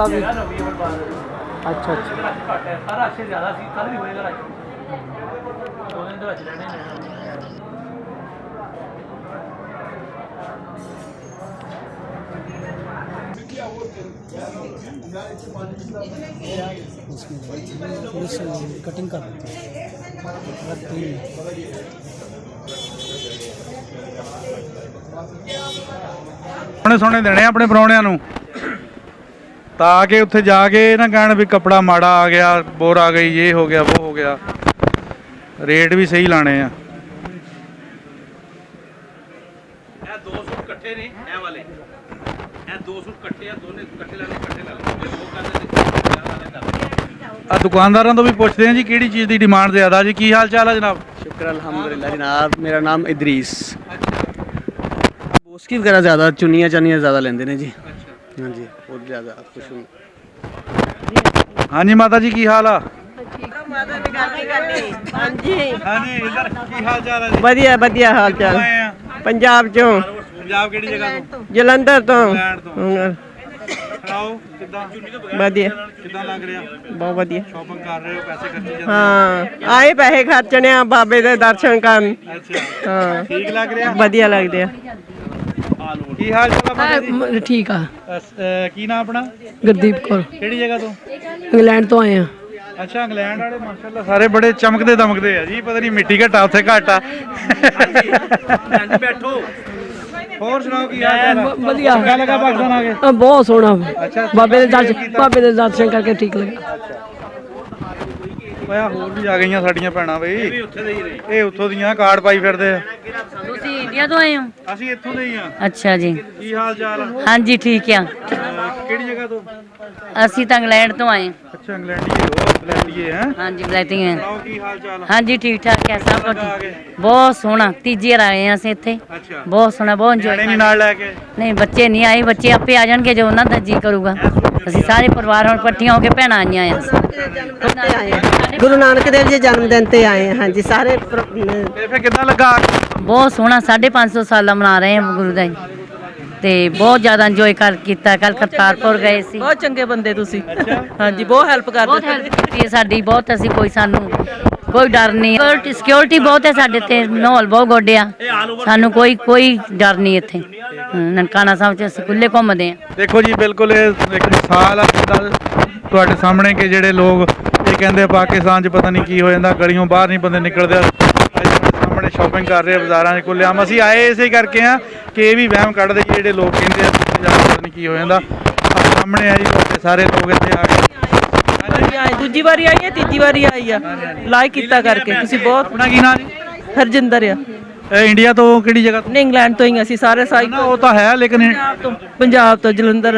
भी अच्छा अच्छा सारा अच्छे ज़्यादा सी कल भी होएगा दो दिन तो अच्छे रहने कटिंग कर देते सोने सोने देने अपने प्राहुणिਆਂ ਨੂੰ ताकि उत्थे जाके ना कहन भी कपड़ा माड़ा आ गया बोर आ गई ये हो गया वो हो गया रेट भी सही लाने हैं। दो सूट इकट्ठे ने ए वाले ए दो सूट इकट्ठे आ दोने इकट्ठे ले लो वो कर दुकानदारों तो भी पूछते हैं जी किहड़ी चीज़ की डिमांड ज़्यादा जी की हाल चाल है जनाब? शुक्र अल्हम्दुलिल्लाह जनाब। मेरा नाम इदरीस। बोस्की वगैरह ज़्यादा चुनियाँ चानियाँ ज़्यादा लेंदे ने जी। हाँ जी बहुत ज़्यादा खुश हूँ। हाँ जी माता जी की हाल आ? हाँ जी हाँ जी इधर की हाल चाल है? ਵਧੀਆ ਵਧੀਆ ਹਾਲ ਚਾਲ ਪੰਜਾਬ ਚੋਂ पंजाब किहड़ी जगह तो? ਜਲੰਧਰ ਤੋਂ सुनाओ किद्दां ਵਧੀਆ किद्दां लग रहा? ਬਹੁਤ ਵਧੀਆ शॉपिंग कर रहे हो पैसे खर्चे जाते ਹਾਂ ਆਏ ਪੈਸੇ ਖਰਚਣੇ ਆ ਬਾਬੇ ਦੇ ਦਰਸ਼ਨ ਕਰਨ अच्छा ਹਾਂ ठीक लग रहा? ਵਧੀਆ ਲੱਗਦੇ ਆ की हाल चाल है माता जी? ठीक आ की नाम अपना? गुरदीप कौर किहड़ी जगह तो? इंग्लैंड तो आए हैं। अच्छा इंग्लैंड वाले माशाल्लाह सारे बड़े चमकते दमकते है जी पता नहीं मिट्टी घटा उत्थे घट आ बैठो ਹੋਰ ਸੁਣਾਓ ਕੀ ਹਾਲ ਚਾਲ ਹੈ? ਵਧੀਆ ਚੰਗਾ ਲੱਗਾ ਪਾਕਿਸਤਾਨ ਆ ਕੇ? बहुत सोहना अच्छा बाबे दे दर्शन करके ठीक लगा। ਓਏ ਹੋਰ ਵੀ ਆ ਗਈਆਂ ਸਾਡੀਆਂ ਭੈਣਾਂ ਬਈ ਇਹ ਉੱਥੋਂ ਦੀਆਂ ਕਾਰਡ ਪਾਈ ਫਿਰਦੇ ਆ। ਤੁਸੀਂ ਇੰਡੀਆ ਤੋਂ ਆਏ ਹੋ? ਅਸੀਂ ਇੱਥੋਂ ਦੇ ਹੀ ਆ। ਅੱਛਾ ਜੀ ਕੀ ਹਾਲ ਚਾਲ ਆ? ਹਾਂਜੀ ਠੀਕ ਆ। ਕਿਹੜੀ ਜਗ੍ਹਾ ਤੋਂ? ਅਸੀਂ ਤਾਂ ਇੰਗਲੈਂਡ ਤੋਂ ਆਏ। ਅੱਛਾ ਇੰਗਲੈਂਡੀਏ ਹੋ ਇੰਗਲੈਂਡੀਏ ਹੈ? ਹਾਂਜੀ ਬਲੈਟਿੰਗ ਹੈ। ਸੁਣਾਓ ਕੀ ਹਾਲ ਚਾਲ ਆ? ਹਾਂਜੀ ਠੀਕ ਠਾਕ ਹੈ ਸਭ ਕੁਝ ਬਹੁਤ ਸੋਹਣਾ। ਤੀਜੀ ਵਾਰ ਆਏ ਹਾਂ ਅਸੀਂ ਇੱਥੇ ਅੱਛਾ ਬਹੁਤ ਸੋਹਣਾ ਬਹੁਤ ਨਿਆਣੇ ਇੰਜੋਏ। ਨਹੀਂ ਨਾਲ ਲੈ ਕੇ? ਨਹੀਂ ਬੱਚੇ ਨਹੀਂ ਆਏ ਬੱਚੇ ਆਪੇ ਆ ਜਾਣਗੇ ਜੋ ਉਹਨਾਂ ਦਾ ਜੀ ਕਰੂਗਾ। ਅਸੀਂ ਸਾਰੇ ਪਰਿਵਾਰ ਹੁਣ ਇਕੱਠੀਆਂ ਹੋ ਕੇ ਭੈਣਾਂ ਆਈਆਂ ਆ। ਗੁਰੂ ਨਾਨਕ ਦੇਵ ਜੀ ਜਨਮ ਦਿਨ ਤੇ ਆਏ ਹਾਂ ਜੀ ਸਾਰੇ ਤੇ ਫਿਰ ਕਿੱਦਾਂ ਲੱਗਾ? ਬਹੁਤ ਸੋਹਣਾ 550 ਸਾਲਾ ਮਨਾ ਰਹੇ ਹਾਂ ਗੁਰੂ ਦਾ ਜੀ ਤੇ ਬਹੁਤ ਜ਼ਿਆਦਾ ਇੰਜੋਏ ਕੀਤਾ। ਕੱਲ ਕਰਤਾਰਪੁਰ ਗਏ ਸੀ। ਬਹੁਤ ਚੰਗੇ ਬੰਦੇ ਤੁਸੀਂ ਹਾਂਜੀ ਬਹੁਤ ਹੈਲਪ ਬਹੁਤ ਹੈਲਪ ਕੀਤੀ ਹੈ ਸਾਡੀ ਬਹੁਤ। ਅਸੀਂ ਕੋਈ ਸਾਨੂੰ ਕੋਈ ਡਰ ਨਹੀਂ। ਸਿਕਿਉਰਿਟੀ ਬਹੁਤ ਹੈ ਸਾਡੇ ਤੇ ਮਾਹੌਲ ਬਹੁਤ ਗੁੱਡ ਆ ਸਾਨੂੰ ਕੋਈ ਡਰ ਨਹੀਂ ਇੱਥੇ। ਨਨਕਾਣਾ ਸਾਹਿਬ 'ਚ ਅਸੀਂ ਖੁੱਲੇ ਘੁੰਮਦੇ ਹਾਂ। ਦੇਖੋ ਜੀ ਬਿਲਕੁਲ ਇਹ ਇੱਕ ਮਿਸਾਲ ਆ ਤੁਹਾਡੇ ਸਾਹਮਣੇ ਕਿ ਜਿਹੜੇ ਲੋਕ ਇਹ ਕਹਿੰਦੇ ਪਾਕਿਸਤਾਨ 'ਚ ਪਤਾ ਨਹੀਂ ਕੀ ਹੋ ਜਾਂਦਾ ਗਲੀਆਂ ਬਾਹਰ ਨਹੀਂ ਬੰਦੇ ਨਿਕਲਦੇ। ਸਾਹਮਣੇ ਸ਼ਾਪਿੰਗ ਕਰ ਰਹੇ ਬਾਜ਼ਾਰਾਂ 'ਚ ਖੁੱਲ੍ਹੇਆਮ। ਅਸੀਂ ਆਏ ਇਸੇ ਕਰਕੇ ਆ ਕਿ ਇਹ ਵੀ ਵਹਿਮ ਕੱਢਦੇ ਜਿਹੜੇ ਲੋਕ ਕਹਿੰਦੇ ਆ ਪਤਾ ਨਹੀਂ ਕੀ ਹੋ ਜਾਂਦਾ। ਸਾਹਮਣੇ ਆ ਜੀ ਤੁਹਾਡੇ ਸਾਰੇ ਲੋਕ ਇੱਥੇ ਆ ਗਏ। ਦੂਜੀ ਵਾਰੀ ਆਈ ਹੈ ਤੀਜੀ ਵਾਰੀ ਆਈ ਆ ਲਾਈਕ ਕੀਤਾ ਕਰਕੇ ਤੁਸੀਂ ਬਹੁਤ। ਆਪਣਾ ਕੀ ਨਾਂ ਜੀ? ਹਰਜਿੰਦਰ ਆ। ਇੰਡੀਆ ਤੋਂ ਕਿਹੜੀ ਜਗ੍ਹਾ ਤੋਂ? ਨਹੀਂ ਇੰਗਲੈਂਡ ਤੋਂ ਹੀ ਅਸੀਂ ਸਾਰੇ ਉਹ ਤਾਂ ਹੈ ਲੇਕਿਨ ਪੰਜਾਬ ਤੋਂ ਜਲੰਧਰ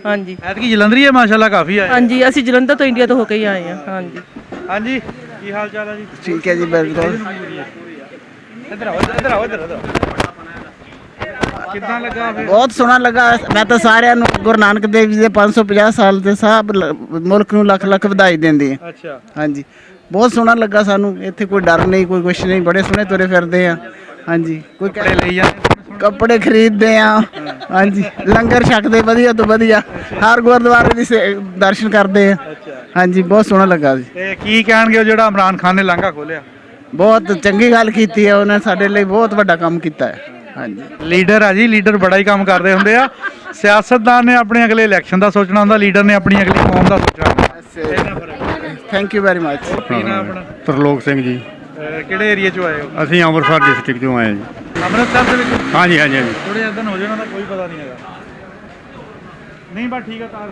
ਹਾਂਜੀ ਐਤਕੀ ਜਲੰਧਰੀ ਹੈ ਮਾਸ਼ਾਅੱਲਾ ਕਾਫੀ ਆਏ। ਹਾਂਜੀ ਅਸੀਂ ਜਲੰਧਰ ਤੋਂ ਇੰਡੀਆ ਤੋਂ ਹੋ ਕੇ ਹੀ ਆਏ ਹਾਂ ਹਾਂਜੀ। ਹਾਂਜੀ ਕੀ ਹਾਲ ਚਾਲ ਹੈ ਜੀ? ठीक है जी बिल्कुल। ਇੱਧਰ ਆਓ ਇੱਧਰ ਆਓ ਇੱਧਰ ਕਿੱਦਾਂ ਲੱਗਾ ਫਿਰ? ਬਹੁਤ ਸੋਹਣਾ ਲੱਗਾ। ਮੈਂ ਤਾਂ ਸਾਰਿਆਂ ਨੂੰ ਗੁਰੂ ਨਾਨਕ ਦੇਵ ਜੀ ਦੇ 550 ਸਾਲ ਦੇ ਸਭ ਮੁਲਕ ਨੂੰ ਲੱਖ ਲੱਖ ਵਧਾਈ ਦਿੰਦੇ ਆ। ਅੱਛਾ ਹਾਂਜੀ ਬਹੁਤ ਸੋਹਣਾ ਲੱਗਾ ਸਾਨੂੰ। ਇੱਥੇ ਕੋਈ ਡਰ ਨਹੀਂ ਕੋਈ ਕੁਛ ਨਹੀਂ। ਬੜੇ ਸੋਹਣੇ ਤੁਰੇ ਫਿਰਦੇ ਆ। ਹਾਂਜੀ ਕੋਈ ਕੱਪੜੇ ਲਈ ਜਾਂਦੇ ਕੱਪੜੇ ਖਰੀਦਦੇ ਆ। ਹਾਂਜੀ ਲੰਗਰ ਛਕਦੇ ਵਧੀਆ ਤੋਂ ਵਧੀਆ। ਹਰ ਗੁਰਦੁਆਰੇ ਦੀ ਦਰਸ਼ਨ ਕਰਦੇ ਆ। ਹਾਂਜੀ ਬਹੁਤ ਸੋਹਣਾ ਲੱਗਾ ਜੀ। ਤੇ ਕੀ ਕਹਿਣਗੇ ਉਹ ਜਿਹੜਾ ਇਮਰਾਨ ਖਾਨ ਨੇ ਲਾਂਘਾ ਖੋਲਿਆ? ਬਹੁਤ ਚੰਗੀ ਗੱਲ ਕੀਤੀ ਹੈ ਉਹਨੇ ਸਾਡੇ ਲਈ ਬਹੁਤ ਵੱਡਾ ਕੰਮ ਕੀਤਾ ਹੈ। ਹਾਂਜੀ ਲੀਡਰ ਆ ਜੀ ਲੀਡਰ ਬੜਾ ਹੀ ਕੰਮ ਕਰਦੇ ਹੁੰਦੇ ਆ। ਸਿਆਸਤਦਾਨ ਨੇ ਆਪਣੇ ਅਗਲੇ ਇਲੈਕਸ਼ਨ ਦਾ ਸੋਚਣਾ ਹੁੰਦਾ ਲੀਡਰ ਨੇ ਆਪਣੀ ਅਗਲੀ ਕੌਮ ਦਾ ਸੋਚਣਾ ਹੁੰਦਾ। Thank you very much. ਕੀ ਨਾਮ ਆਪਣਾ? ਤਰਲੋਕ ਸਿੰਘ ਜੀ। ਕਿਹੜੇ ਏਰੀਆ ਚੋਂ ਆਏ ਹੋ? ਅਸੀਂ ਅੰਮ੍ਰਿਤਸਰ ਡਿਸਟ੍ਰਿਕਟ ਤੋਂ ਆਏ ਹਾਂ ਜੀ। ਅੰਮ੍ਰਿਤਸਰ ਦੇ ਵਿੱਚ? ਹਾਂਜੀ ਹਾਂਜੀ ਹਾਂਜੀ। ਥੋੜੇ ਦਿਨ ਹੋ ਜਾਣਾ ਤਾਂ ਕੋਈ ਪਤਾ ਨਹੀਂ ਹੈਗਾ। ਨਹੀਂ ਬਸ ਠੀਕ ਆ ਤਾਰ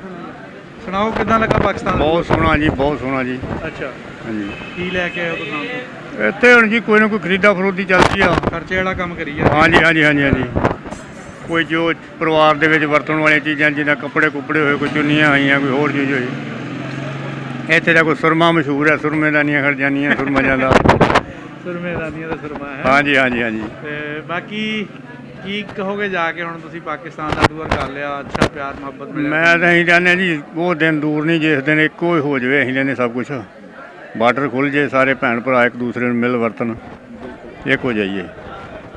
ਸੁਣਾਓ ਕਿੱਦਾਂ ਲੱਗਾ ਪਾਕਿਸਤਾਨ? ਬਹੁਤ ਸੋਹਣਾ ਜੀ ਬਹੁਤ ਸੋਹਣਾ ਜੀ। ਅੱਛਾ ਹਾਂਜੀ ਕੀ ਲੈ ਕੇ ਆਏ ਹੋ ਦੁਕਾਨ ਤੋਂ? ਇੱਥੇ ਹੁਣ ਜੀ ਕੋਈ ਨਾ ਕੋਈ ਖਰੀਦਾ ਫਰੋਦੀ ਚੱਲਦੀ ਆ। ਖਰਚੇ ਵਾਲਾ ਕੰਮ ਕਰੀ ਜਾ। ਹਾਂਜੀ ਹਾਂਜੀ ਹਾਂਜੀ ਹਾਂਜੀ। ਕੋਈ ਜੋ ਪਰਿਵਾਰ ਦੇ ਵਿੱਚ ਵਰਤਣ ਵਾਲੀਆਂ ਚੀਜ਼ਾਂ ਜਿੱਦਾਂ ਕੱਪੜੇ ਕੁੱਪੜੇ ਹੋਏ ਕੋਈ ਚੁੰਨੀਆਂ ਹੋਈਆਂ ਕੋਈ ਹੋਰ ਚੀਜ਼ ਹੋਈ। ਇੱਥੇ ਦਾ ਕੋਈ ਸੁਰਮਾ ਮਸ਼ਹੂਰ ਹੈ ਸੁਰਮੇਦਾਨੀਆਂ ਖਰਜਾਨੀਆਂ ਸੁਰਮਾ ਜਾਂਦਾ। ਸੁਰਮੇਦਾਨੀਆਂ ਦਾ ਸੁਰਮਾ ਹੈ। ਹਾਂਜੀ ਹਾਂਜੀ ਹਾਂਜੀ। ਤੇ ਬਾਕੀ ਕੀ ਕਹੋਗੇ ਜਾ ਕੇ ਹੁਣ ਤੁਸੀਂ ਪਾਕਿਸਤਾਨ ਦਾ ਟੂਰ ਕਰ ਲਿਆ ਅੱਛਾ ਪਿਆਰ ਮੁਹੱਬਤ ਮਿਲਿਆ? ਮੈਂ ਤਾਂ ਇਹੀ ਚਾਹੁੰਦਾ ਜੀ ਉਹ ਦਿਨ ਦੂਰ ਨਹੀਂ ਜਿਸ ਦਿਨ ਇੱਕੋ ਹੀ ਹੋ ਜਾਵੇ। ਅਸੀਂ ਕਹਿੰਦੇ ਸਭ ਕੁਛ ਬਾਰਡਰ ਖੁੱਲ੍ਹ ਜੇ ਸਾਰੇ ਭੈਣ ਭਰਾ ਇੱਕ ਦੂਸਰੇ ਨੂੰ ਮਿਲ ਵਰਤਨ ਇੱਕ ਹੋ ਜਾਈਏ।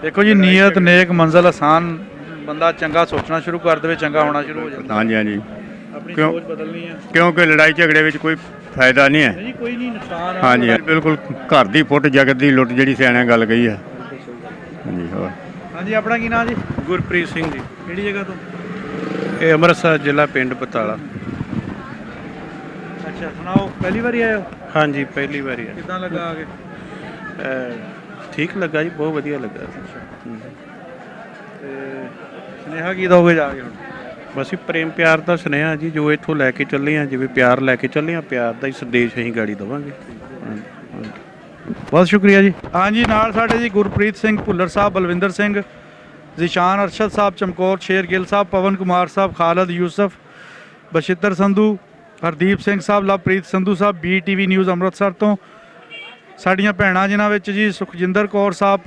ਦੇਖੋ ਜੀ ਨੀਅਤ ਨੇਕ ਮੰਜ਼ਿਲ ਆਸਾਨ ਬੰਦਾ ਚੰਗਾ ਸੋਚਣਾ ਸ਼ੁਰੂ ਕਰ ਦੇਵੇ ਚੰਗਾ ਹੋਣਾ ਸ਼ੁਰੂ ਹੋ ਜਾਂਦਾ। ਹਾਂਜੀ ਹਾਂਜੀ। ਆਪਣੀ ਕਿਉਂ ਸੋਚ ਬਦਲਣੀ ਹੈ ਕਿਉਂਕਿ ਲੜਾਈ ਝਗੜੇ ਵਿੱਚ ਕੋਈ ਫਾਇਦਾ ਨਹੀਂ ਹੈ। ਜੀ ਕੋਈ ਨਹੀਂ ਨੁਕਸਾਨ ਆ ਹਾਂਜੀ ਬਿਲਕੁਲ ਘਰ ਦੀ ਫੁੱਟ ਜਗਤ ਦੀ ਲੁੱਟ ਜਿਹੜੀ ਸਿਆਣਿਆਂ ਗੱਲ ਕਹੀ ਹੈ। ਹਾਂਜੀ ਹੋਰ ਹਾਂਜੀ ਆਪਣਾ ਕੀ ਨਾਮ ਜੀ? ਗੁਰਪ੍ਰੀਤ ਸਿੰਘ ਜੀ, ਕਿਹੜੀ ਜਗ੍ਹਾ ਤੋਂ? ਇਹ ਅੰਮ੍ਰਿਤਸਰ ਜ਼ਿਲ੍ਹਾ ਪਿੰਡ ਬਤਾਲਾ। ਅੱਛਾ ਸੁਣਾਓ, ਪਹਿਲੀ ਵਾਰੀ ਆਏ ਹੋ? ਹਾਂਜੀ ਪਹਿਲੀ ਵਾਰੀ ਆ। ਕਿੱਦਾਂ ਲੱਗਾ ਆ ਕੇ? ਠੀਕ ਲੱਗਾ ਜੀ, ਬਹੁਤ ਵਧੀਆ ਲੱਗਾ। ਤੇ ਸੁਨੇਹਾ ਕੀ ਦੋਗੇ ਜਾ ਕੇ ਹੁਣ? ਬਸ ਇਹ ਪ੍ਰੇਮ ਪਿਆਰ ਦਾ ਸੁਨੇਹਾ ਜੀ, ਜੋ ਇੱਥੋਂ ਲੈ ਕੇ ਚੱਲੇ ਆ, ਜਿਵੇਂ ਪਿਆਰ ਲੈ ਕੇ ਚੱਲੇ ਆ, ਪਿਆਰ ਦਾ ਹੀ ਸੰਦੇਸ਼ ਅਸੀਂ ਗਾੜੀ ਦੇਵਾਂਗੇ। ਬਹੁਤ ਸ਼ੁਕਰੀਆ ਜੀ। ਹਾਂਜੀ ਨਾਲ ਸਾਡੇ ਜੀ ਗੁਰਪ੍ਰੀਤ ਸਿੰਘ ਭੁੱਲਰ ਸਾਹਿਬ, ਬਲਵਿੰਦਰ ਸਿੰਘ, ਜ਼ਿਸ਼ਾਨ ਅਰਸ਼ਦ ਸਾਹਿਬ ਚਮਕੌਰ, ਸ਼ੇਰ ਗਿੱਲ ਸਾਹਿਬ, ਪਵਨ ਕੁਮਾਰ ਸਾਹਿਬ, ਖਾਲਦ ਯੂਸਫ, ਬਸ਼ਿੱਤਰ ਸੰਧੂ, ਹਰਦੀਪ ਸਿੰਘ ਸਾਹਿਬ, ਲਵਪ੍ਰੀਤ ਸੰਧੂ ਸਾਹਿਬ, BTV ਨਿਊਜ਼ ਅੰਮ੍ਰਿਤਸਰ ਤੋਂ। ਸਾਡੀਆਂ ਭੈਣਾਂ ਜਿਨ੍ਹਾਂ ਵਿੱਚ ਜੀ ਸੁਖਜਿੰਦਰ ਕੌਰ ਸਾਹਿਬ,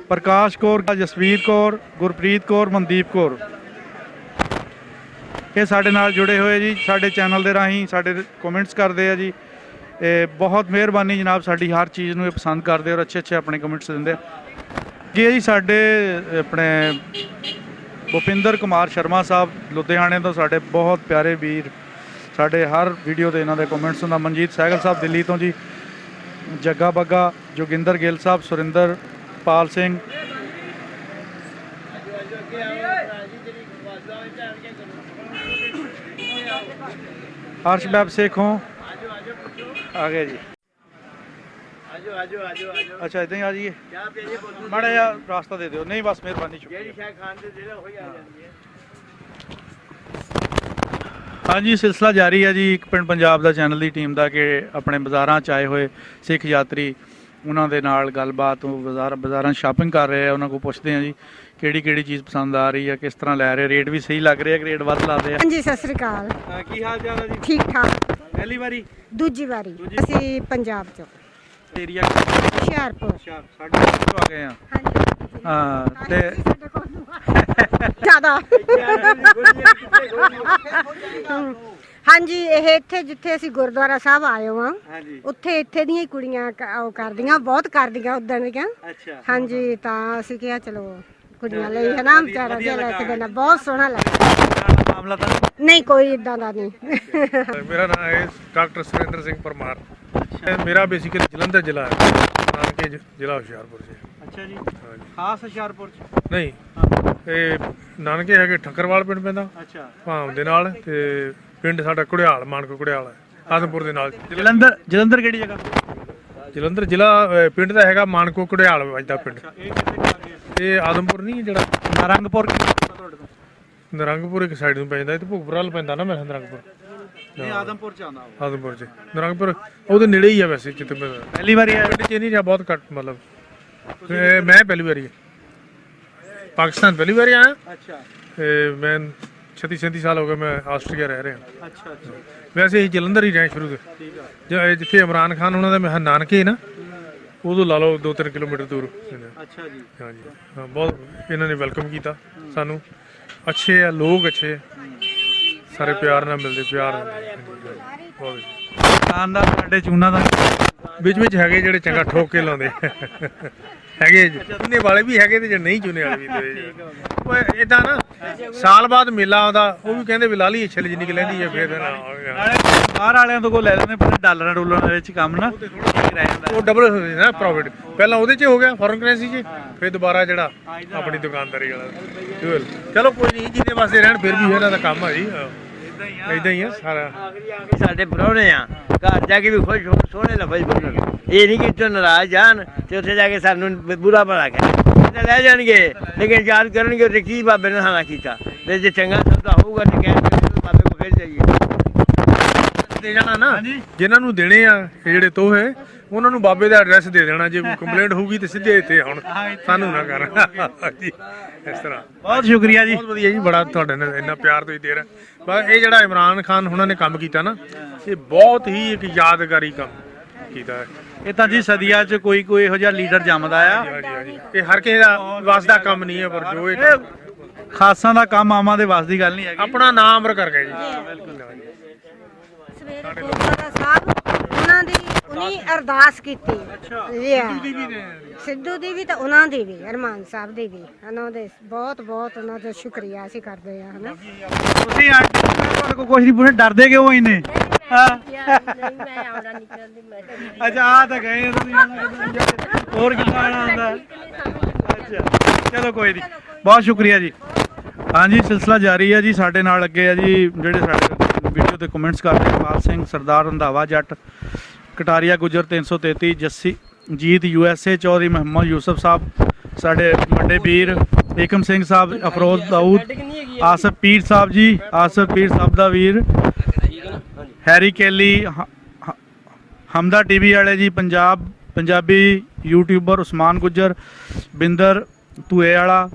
ਪ੍ਰਕਾਸ਼ ਕੌਰ, ਜਸਵੀਰ ਕੌਰ, ਗੁਰਪ੍ਰੀਤ ਕੌਰ, ਮਨਦੀਪ ਕੌਰ, ਇਹ ਸਾਡੇ ਨਾਲ ਜੁੜੇ ਹੋਏ ਜੀ, ਸਾਡੇ ਚੈਨਲ ਦੇ ਰਾਹੀਂ ਸਾਡੇ ਕਮੈਂਟਸ ਕਰਦੇ ਆ ਜੀ। ਇਹ ਬਹੁਤ ਮਿਹਰਬਾਨੀ ਜਨਾਬ, ਸਾਡੀ ਹਰ ਚੀਜ਼ ਨੂੰ ਇਹ ਪਸੰਦ ਕਰਦੇ ਔਰ ਅੱਛੇ ਆਪਣੇ ਕਮੈਂਟਸ ਦਿੰਦੇ ਆ ਜੀ। ਜੀ ਸਾਡੇ ਆਪਣੇ ਭੁਪਿੰਦਰ ਕੁਮਾਰ ਸ਼ਰਮਾ ਸਾਹਿਬ ਲੁਧਿਆਣੇ ਤੋਂ, ਸਾਡੇ ਬਹੁਤ ਪਿਆਰੇ ਵੀਰ, ਸਾਡੇ ਹਰ ਵੀਡੀਓ ਤੇ ਇਹਨਾਂ ਦੇ ਕਮੈਂਟਸ ਹੁੰਦਾ। ਮਨਜੀਤ ਸਹਿਗਲ ਸਾਹਿਬ ਦਿੱਲੀ ਤੋਂ ਜੀ, ਜੱਗਾ ਬੱਗਾ, ਜੋਗਿੰਦਰ ਗਿੱਲ ਸਾਹਿਬ, ਸੁਰਿੰਦਰ ਪਾਲ ਸਿੰਘ, ਹਰਸ਼ਬੈਬ ਸੇਖੋਂ ਆ ਗਏ ਜੀ। ਅੱਛਾ ਇਦਾਂ ਹੀ ਆ ਜਾਈਏ, ਮਾੜਾ ਜਿਹਾ ਰਾਸਤਾ ਦੇ ਦਿਓ। ਨਹੀਂ ਬਸ ਮਿਹਰਬਾਨੀ, ਸ਼ੁਕਰੀਆ। ਹਾਂਜੀ ਸਿਲਸਿਲਾ ਜਾਰੀ ਹੈ ਜੀ ਇੱਕ ਪਿੰਡ ਪੰਜਾਬ ਦਾ ਚੈਨਲ ਦੀ ਟੀਮ ਦਾ, ਕਿ ਆਪਣੇ ਬਾਜ਼ਾਰਾਂ 'ਚ ਆਏ ਹੋਏ ਸਿੱਖ ਯਾਤਰੀ, ਉਹਨਾਂ ਦੇ ਨਾਲ ਗੱਲਬਾਤ, ਬਾਜ਼ਾਰਾਂ ਸ਼ਾਪਿੰਗ ਕਰ ਰਹੇ ਆ, ਉਹਨਾਂ ਕੋਲ ਪੁੱਛਦੇ ਆ ਜੀ ਕਿਹੜੀ ਚੀਜ਼ ਪਸੰਦ ਆ ਰਹੀ ਹੈ, ਕਿਸ ਤਰ੍ਹਾਂ ਲੈ ਰਹੇ, ਰੇਟ ਵੀ ਸਹੀ ਲੱਗ ਰਿਹਾ ਕਿ ਰੇਟ ਵੱਧ ਲਾਦੇ ਆ? ਹਾਂਜੀ ਸਤਿ ਸ੍ਰੀ ਅਕਾਲ। ਕੀ ਹਾਲ ਚਾਲ ਹੈ ਜੀ? ਠੀਕ ਠਾਕ। ਪਹਿਲੀ ਵਾਰੀ? ਦੂਜੀ ਵਾਰੀ। ਅਸੀਂ ਪੰਜਾਬ ਚੋਂ, ਏਰੀਆ ਹੁਸ਼ਿਆਰਪੁਰ। ਸਾਡੇ ਤੋਂ ਆ ਗਏ ਆ। ਹਾਂਜੀ ਹਾਂ ਤੇ ਜ਼ਿਆਦਾ ਹਾਂਜੀ ਇਹ ਇੱਥੇ ਜਿੱਥੇ ਅਸੀਂ ਗੁਰਦੁਆਰਾ ਸਾਹਿਬ ਆਏ ਹਾਂ, ਉੱਥੇ ਇੱਥੇ ਦੀਆਂ ਹੀ ਕੁੜੀਆਂ ਉਹ ਕਰਦੀਆਂ, ਬਹੁਤ ਕਰਦੀਆਂ ਉਦਾਂ ਦੀਆਂ। ਹਾਂਜੀ ਤਾਂ ਅਸੀਂ ਕਿਹਾ ਚਲੋ ਕੁੜੀਆਂ ਲਈ ਹੈ ਨਾ, ਵਿਚਾਰਾ ਜਿਹਾ ਲੈ ਕੇ ਦੇਣਾ, ਬਹੁਤ ਸੋਹਣਾ ਲੱਗਦਾ। ਮਾਮਲਾ ਤਾਂ ਨਹੀਂ ਕੋਈ ਇਦਾਂ ਦਾ ਨਹੀਂ। ਮੇਰਾ ਨਾਮ ਹੈ ਡਾਕਟਰ ਸੁਰਿੰਦਰ ਸਿੰਘ ਪਰਮਾਰ। ਮੇਰਾ ਬੇਸਿਕਲੀ ਜਲੰਧਰ ਜ਼ਿਲ੍ਹਾ ਹੈ, ਨਾਨਕੇ ਜ਼ਿਲ੍ਹਾ ਹੁਸ਼ਿਆਰਪੁਰ ਜੀ। ਅੱਛਾ ਜੀ, ਖਾਸ ਹੁਸ਼ਿਆਰਪੁਰ ਚ? ਨਹੀਂ, ਇਹ ਨਾਨਕੇ ਹੈਗੇ ਠੱਕਰਵਾਲ ਪਿੰਡ ਪੈਂਦਾ। ਅੱਛਾ, ਭਾਮ ਦੇ ਨਾਲ, ਤੇ ਪਿੰਡ ਸਾਡਾ ਕੁੜਿਆਲ, ਮਾਨਕੋ ਕੁੜਿਆਲ ਹੈ, ਆਦਮਪੁਰ ਦੇ ਨਾਲ। ਜਲੰਧਰ ਕਿਹੜੀ ਜਗ੍ਹਾ? ਜਲੰਧਰ ਜ਼ਿਲ੍ਹਾ ਪਿੰਡ ਦਾ ਹੈਗਾ ਮਾਨਕੋ ਕੁੜਿਆਲ ਵੱਜਦਾ ਪਿੰਡ। ਇਹ ਆਦਮਪੁਰ ਨਹੀਂ ਜਿਹੜਾ ਨਾਰੰਗਪੁਰ ਨਰੰਗਪੁਰ ਇੱਕ ਸਾਈਡ ਨੂੰ ਪੈ ਜਾਂਦਾ, ਇਹ ਤਾਂ ਭੁਗਪੁਰ ਵੱਲ ਪੈਂਦਾ ਨਾ ਮੇਰਾ ਨਰੰਗਪੁਰ। ਨਹੀਂ ਆਦਮਪੁਰ ਚ ਆਉਂਦਾ। ਆਦਮਪੁਰ ਚ ਨਰੰਗਪੁਰ ਉਹਦੇ ਨੇੜੇ ਹੀ ਆ ਵੈਸੇ, ਜਿੱਥੇ ਪਹਿਲੀ ਵਾਰੀ ਆਇਆ? ਪਿੰਡ ਚ ਨਹੀਂ ਰਿਹਾ, ਬਹੁਤ ਘੱਟ, ਮਤਲਬ ਮੈਂ ਪਹਿਲੀ ਵਾਰੀ ਪਾਕਿਸਤਾਨ ਪਹਿਲੀ ਵਾਰੀ ਆਇਆ। ਅੱਛਾ, ਤੇ ਮੈਂ 36 ਸਾਲ ਹੋ ਗਏ ਮੈਂ ਆਸਟ੍ਰੇਲੀਆ ਰਹਿ ਰਿਹਾ। ਅੱਛਾ ਵੈਸੇ ਅਸੀਂ ਜਲੰਧਰ ਹੀ ਰਹੇ ਸ਼ੁਰੂ ਤੋਂ। ਜਿੱਥੇ ਇਮਰਾਨ ਖਾਨ ਉਹਨਾਂ ਦਾ ਨਾਨਕੇ ਨਾ, ਉਦੋਂ ਲਾ ਲਓ 2-3 ਕਿਲੋਮੀਟਰ ਦੂਰ। ਅੱਛਾ ਜੀ। ਹਾਂਜੀ ਹਾਂ, ਬਹੁਤ ਇਹਨਾਂ ਨੇ ਵੈਲਕਮ ਕੀਤਾ ਸਾਨੂੰ, ਅੱਛੇ ਆ ਲੋਕ, ਅੱਛੇ ਸਾਰੇ ਪਿਆਰ ਨਾਲ ਮਿਲਦੇ, ਪਿਆਰ ਬਹੁਤ ਦੁਕਾਨਦਾਰ ਸਾਡੇ ਚੂਨਾ ਦਾ ਵਿੱਚ ਹੈਗੇ ਜਿਹੜੇ ਚੰਗਾ ਠੋਕ ਕੇ ਲਾਉਂਦੇ ਹੈਗੇ, ਚੂਨੇ ਵਾਲੇ ਵੀ ਹੈਗੇ ਤੇ ਜਿਹੜੇ ਨਹੀਂ ਚੂਨੇ ਵਾਲੇ ਵੀ। ਇਦਾਂ ਨਾ ਸਾਲ ਬਾਅਦ ਮੇਲਾ ਆਉਂਦਾ, ਉਹ ਵੀ ਕਹਿੰਦੇ ਵੀ ਲਾ ਲਈ ਛਿਲ ਜਿੰਨੀ ਕਿ ਲੈਂਦੀ ਹੈ, ਫਿਰ ਬਾਹਰ ਵਾਲਿਆਂ ਤੋਂ ਕੋਲ ਲੈ ਲੈਂਦੇ, ਪਰ ਡਾਲਰਾਂ ਡੋਲਰਾਂ ਦੇ ਵਿੱਚ ਕੰਮ ਨਾ ਰਹਿ ਜਾਂਦਾ, ਉਹ ਡਬਲ ਹੋ ਜਾਂਦਾ ਨਾ ਪ੍ਰੋਫਿਟ। ਪਹਿਲਾਂ ਉਹਦੇ 'ਚ ਹੋ ਗਿਆ ਫੋਰਨ ਕਰੰਸੀ 'ਚ, ਫਿਰ ਦੁਬਾਰਾ ਜਿਹੜਾ ਆਪਣੀ ਦੁਕਾਨਦਾਰੀ ਵਾਲਾ। ਚਲੋ ਕੋਈ ਨਹੀਂ, ਜਿਹਦੇ ਵਾਸਤੇ ਰਹਿਣ, ਫਿਰ ਵੀ ਇਹਨਾਂ ਦਾ ਕੰਮ ਆ ਜੀ, ਇਦਾਂ ਹੀ ਆ ਸਾਰਾ। ਸਾਡੇ ਪ੍ਰਾਹੁਣੇ ਆ, ਘਰ ਜਾ ਕੇ ਵੀ ਖੁਸ਼ ਹੋ, ਸੋਹਣੇ ਲਫ਼ਜ਼ ਬੋਲਣ। ਇਹ ਨਹੀਂ ਕਿ ਇੱਥੋਂ ਨਾਰਾਜ਼ ਜਾਣ ਤੇ ਉੱਥੇ ਜਾ ਕੇ ਸਾਨੂੰ ਬੁਰਾ ਭਲਾ ਕਹਿ ਲੈ ਜਾਣਗੇ, ਲੇਕਿਨ ਯਾਦ ਕਰਨਗੇ ਉੱਥੇ ਕੀ ਬਾਬੇ ਨੇ ਹਾਨਾ ਕੀਤਾ, ਤੇ ਜੇ ਚੰਗਾ ਸੌਦਾ ਹੋਊਗਾ ਤੇ ਕਹਿਣਗੇ ਬਾਬੇ ਕੋਲ ਫਿਰ ਜਾਈਏ। ਦੇ ਜਾਣਾ ਨਾ, ਜਿਨ੍ਹਾਂ ਨੂੰ ਦੇਣੇ ਆ ਇਹ ਜਿਹੜੇ ਤੋਹੇ, ਉਹਨਾਂ ਨੂੰ ਬਾਬੇ ਦਾ ਐਡਰੈਸ ਦੇ ਦੇਣਾ। ਜੇ ਕੋਈ ਕੰਪਲੇਂਟ ਹੋਊਗੀ ਤੇ ਸਿੱਧੇ ਇੱਥੇ ਹੁਣ ਸਾਨੂੰ ਨਾ ਕਰਨਾ ਜੀ, ਇਸ ਤਰ੍ਹਾਂ। ਬਹੁਤ ਸ਼ੁਕਰੀਆ ਜੀ, ਬਹੁਤ ਵਧੀਆ ਜੀ, ਬੜਾ ਤੁਹਾਡੇ ਨਾਲ ਇੰਨਾ ਪਿਆਰ ਤੁਸੀਂ ਦੇ ਰਹੇ। ਬਸ ਇਹ ਜਿਹੜਾ ਇਮਰਾਨ ਖਾਨ ਉਹਨਾਂ ਨੇ ਕੰਮ ਕੀਤਾ ਨਾ, ਇਹ ਬਹੁਤ ਹੀ ਇੱਕ ਯਾਦਗਾਰੀ ਕੰਮ ਕੀਤਾ ਹੈ। ਇਹ ਤਾਂ ਜੀ ਸਦੀਆਂ 'ਚ ਕੋਈ ਇਹੋ ਜਿਹਾ ਲੀਡਰ ਜੰਮਦਾ ਆ। ਇਹ ਹਰ ਕਿਸੇ ਦਾ ਵੱਸ ਦਾ ਕੰਮ ਨਹੀਂ ਹੈ, ਪਰ ਜੋ ਇਹ ਖਾਸਾਂ ਦਾ ਕੰਮ ਆਮਾਂ ਦੇ ਵੱਸ ਦੀ ਗੱਲ ਨਹੀਂ ਹੈਗੀ। ਆਪਣਾ ਨਾਮ ਅਮਰ ਕਰ ਗਏ ਜੀ। ਸਵੇਰੇ ਗੁਰਦੁਆਰਾ ਸਾਹਿਬ ਉਹਨਾਂ ਦੀ ਉਨੀ ਅਰਦਾਸ ਕੀਤੀ ਸਿੱਧੂ ਦੀ ਵੀ ਤੇ ਉਹਨਾਂ ਦੀ ਵੀ ਅਰਮਾਨ ਸਾਹਿਬ ਦੀ ਵੀ ਉਹਨਾਂ ਦੇ ਬਹੁਤ ਬਹੁਤ ਉਹਨਾਂ ਦਾ ਸ਼ੁਕਰੀਆ ਅਸੀਂ ਕਰਦੇ ਆ ਹਨਾ। ਤੁਸੀਂ ਆਂਟੀ ਤੁਹਾਡੇ ਕੋਲ ਕੁਝ ਨਹੀਂ ਪੁੱਛੇ, ਡਰਦੇ ਕਿਉਂ ਇੰਨੇ? ਅੱਛਾ ਆ ਤਾਂ ਗਏ ਤੁਸੀਂ, ਹੋਰ ਕਿੱਦਾਂ ਆਣਾ ਹੁੰਦਾ? ਅੱਛਾ ਚਲੋ ਕੋਈ ਨਹੀਂ, ਬਹੁਤ ਸ਼ੁਕਰੀਆ ਜੀ। ਹਾਂਜੀ ਸਿਲਸਿਲਾ ਜਾਰੀ ਹੈ ਜੀ, ਸਾਡੇ ਨਾਲ ਅੱਗੇ ਆ ਜੀ ਜਿਹੜੇ ਸਾਡੇ ਵੀਡੀਓ ਤੇ ਕਮੈਂਟਸ ਕਰਦੇ ਪਾਲ ਸਿੰਘ, ਸਰਦਾਰ ਰੰਧਾਵਾ ਜੱਟ, ਕਟਾਰੀਆ ਗੁੱਜਰ 333, ਜੱਸੀ ਜੀਤ USA, ਚੌਧਰੀ ਮੁਹੰਮਦ ਯੂਸਫ ਸਾਹਿਬ, ਸਾਡੇ ਵੱਡੇ ਵੀਰ ਏਕਮ ਸਿੰਘ ਸਾਹਿਬ, ਅਫਰੋਜ਼ ਦਾਊਦ, ਆਸਫ ਪੀਰ ਸਾਹਿਬ ਜੀ, ਆਸਫ ਪੀਰ ਸਾਹਿਬ ਦਾ ਵੀਰ, ਹੈਰੀ ਕੈਲੀ, ਹਮਦਾ TV ਵਾਲੇ ਜੀ, ਪੰਜਾਬੀ ਯੂਟਿਊਬਰ ਉਸਮਾਨ ਗੁੱਜਰ, ਬਿੰਦਰ ਧੂਏ ਵਾਲਾ,